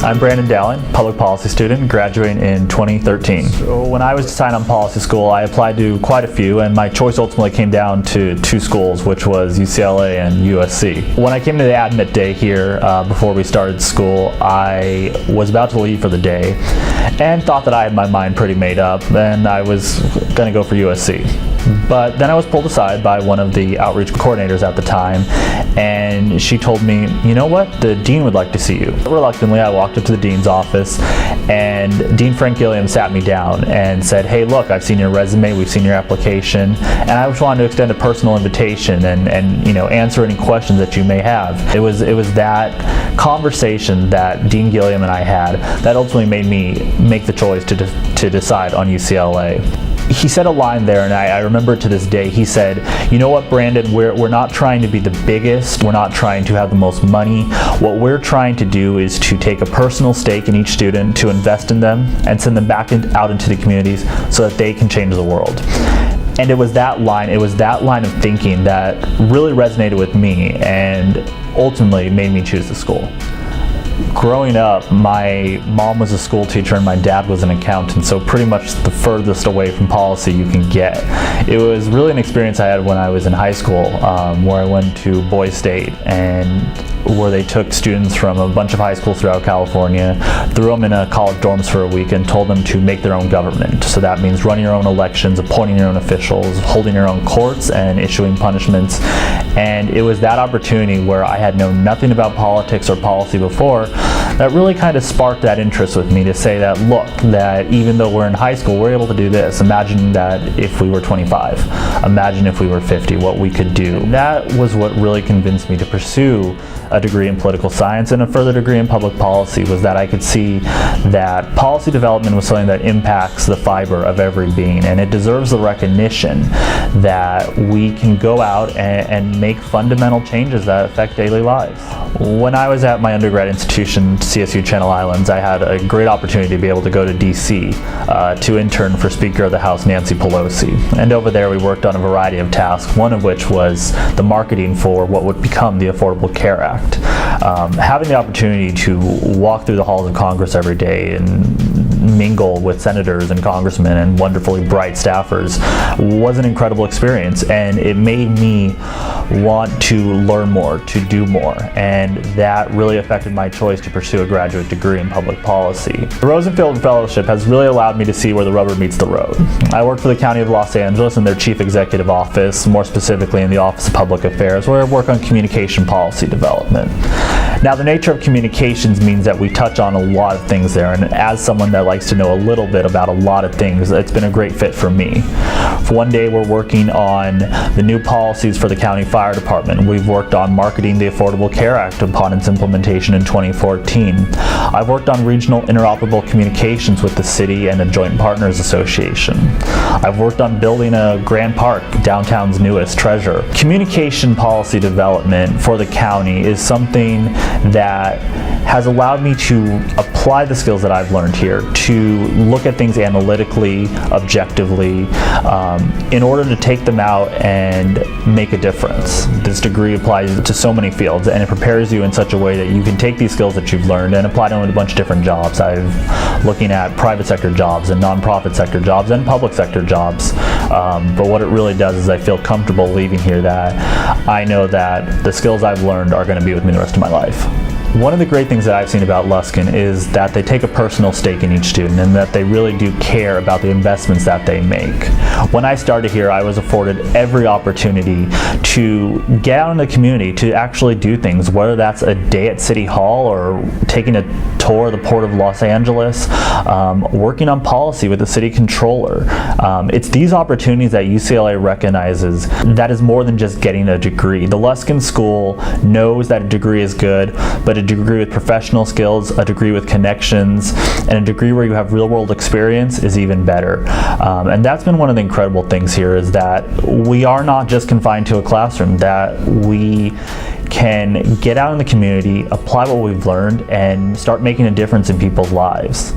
I'm Brandon Dowling, public policy student, graduating in 2013. So when I was deciding on policy school, I applied to quite a few, and my choice ultimately came down to two schools, which was UCLA and USC. When I came to the admit day here, before we started school, I was about to leave for the day and thought that I had my mind pretty made up, and I was going to go for USC. But then I was pulled aside by one of the outreach coordinators at the time, and she told me, you know what, the dean would like to see you. Reluctantly, I walked up to the dean's office, and Dean Frank Gilliam sat me down and said, hey, look, I've seen your resume, we've seen your application, and I just wanted to extend a personal invitation and answer any questions that you may have. It was that conversation that Dean Gilliam and I had that ultimately made me make the choice to decide on UCLA. He said a line there, and I remember it to this day. He said, you know what, Brandon, we're not trying to be the biggest, we're not trying to have the most money. What we're trying to do is to take a personal stake in each student, to invest in them, and send them back out into the communities so that they can change the world. And it was that line of thinking that really resonated with me and ultimately made me choose the school. Growing up, my mom was a school teacher and my dad was an accountant, so pretty much the furthest away from policy you can get. It was really an experience I had when I was in high school, where I went to Boise State, and where they took students from a bunch of high schools throughout California, threw them in college dorms for a week, and told them to make their own government. So that means running your own elections, appointing your own officials, holding your own courts, and issuing punishments. And it was that opportunity where I had known nothing about politics or policy before that really kind of sparked that interest with me to say that, look, that even though we're in high school, we're able to do this. Imagine that if we were 25. Imagine if we were 50, what we could do. That was what really convinced me to pursue a degree in political science and a further degree in public policy, was that I could see that policy development was something that impacts the fiber of every being, and it deserves the recognition that we can go out and make fundamental changes that affect daily lives. When I was at my undergrad institution, CSU Channel Islands, I had a great opportunity to be able to go to DC to intern for Speaker of the House Nancy Pelosi. And over there we worked on a variety of tasks, one of which was the marketing for what would become the Affordable Care Act. Having the opportunity to walk through the halls of Congress every day and mingle with senators and congressmen and wonderfully bright staffers was an incredible experience, and it made me want to learn more, to do more, and that really affected my choice to pursue a graduate degree in public policy. The Rosenfield Fellowship has really allowed me to see where the rubber meets the road. I work for the County of Los Angeles in their Chief Executive Office, more specifically in the Office of Public Affairs, where I work on communication policy development. Now, the nature of communications means that we touch on a lot of things there, and as someone that likes to know a little bit about a lot of things, it's been a great fit for me. For one day, we're working on the new policies for the county fire department. We've worked on marketing the Affordable Care Act upon its implementation in 2014. I've worked on regional interoperable communications with the city and the Joint Partners Association. I've worked on building a grand park, downtown's newest treasure. Communication policy development for the county is something that has allowed me to apply the skills that I've learned here, to look at things analytically, objectively, in order to take them out and make a difference. This degree applies to so many fields, and it prepares you in such a way that you can take these skills that you've learned and apply them in a bunch of different jobs. I'm looking at private sector jobs and nonprofit sector jobs and public sector jobs, but what it really does is I feel comfortable leaving here that I know that the skills I've learned are going to be with me the rest of my life. One of the great things that I've seen about Luskin is that they take a personal stake in each student and that they really do care about the investments that they make. When I started here, I was afforded every opportunity to get out in the community, to actually do things, whether that's a day at City Hall or taking a tour of the Port of Los Angeles, working on policy with the city controller. It's these opportunities that UCLA recognizes that is more than just getting a degree. The Luskin School knows that a degree is good, but a degree with professional skills, a degree with connections, and a degree where you have real-world experience is even better. And that's been one of the incredible things here, is that we are not just confined to a classroom, that we can get out in the community, apply what we've learned, and start making a difference in people's lives.